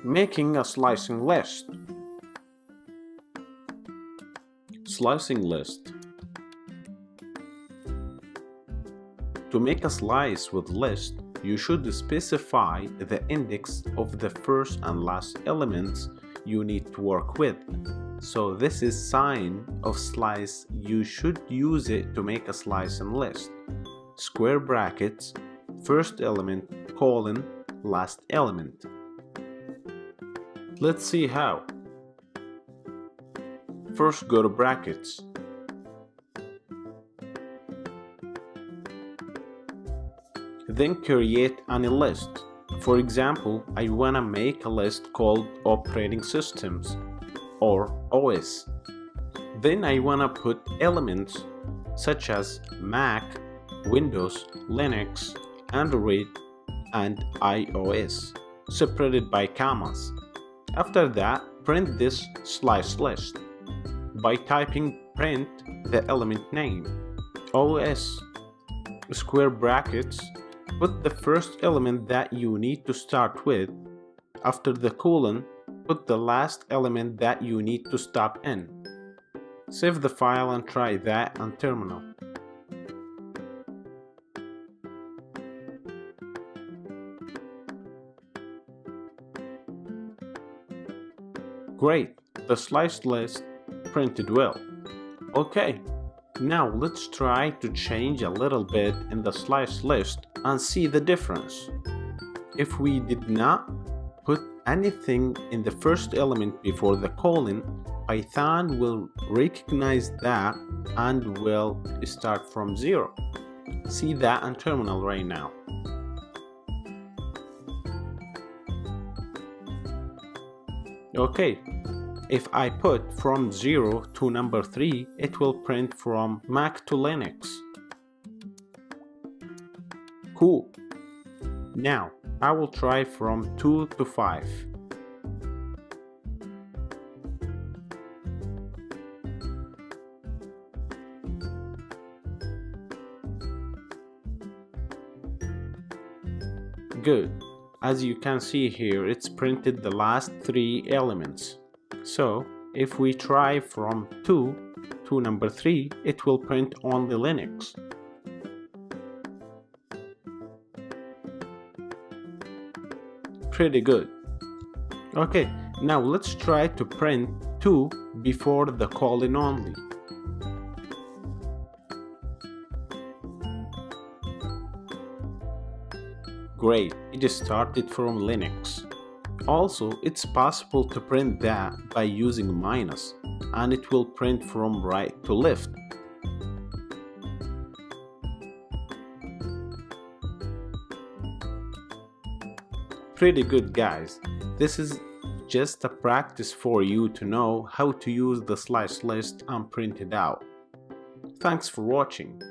Making a slicing list. Slicing list. To make a slice with list, you should specify the index of the first and last elements you need to work with. So this is sign of slice. You should use it to make a slicing list. Square brackets, first element, colon, last element. Let's see how. First go to brackets. Then create any list. For example, I wanna make a list called operating systems or OS. Then I wanna put elements such as Mac, Windows, Linux, Android, and iOS, separated by commas. After that, print this slice list by typing print the element name, OS, square brackets, put the first element that you need to start with. After the colon, put the last element that you need to stop in. Save the file and try that on terminal. Great, the sliced list printed well. Okay, now let's try to change a little bit in the sliced list and see the difference. If we did not put anything in the first element before the colon, Python will recognize that and will start from 0. See that on terminal right now. Okay, if I put from 0 to number 3, it will print from Mac to Linux. Cool. Now, I will try from 2 to 5. Good. As you can see here, it's printed the last 3 elements. So, if we try from 2 to number 3, it will print only Linux. Pretty good. Okay, now let's try to print 2 before the colon only. Great, it started from Linux. Also, it's possible to print that by using minus, and it will print from right to left. Pretty good, guys. This is just a practice for you to know how to use the slice list and print it out. Thanks for watching.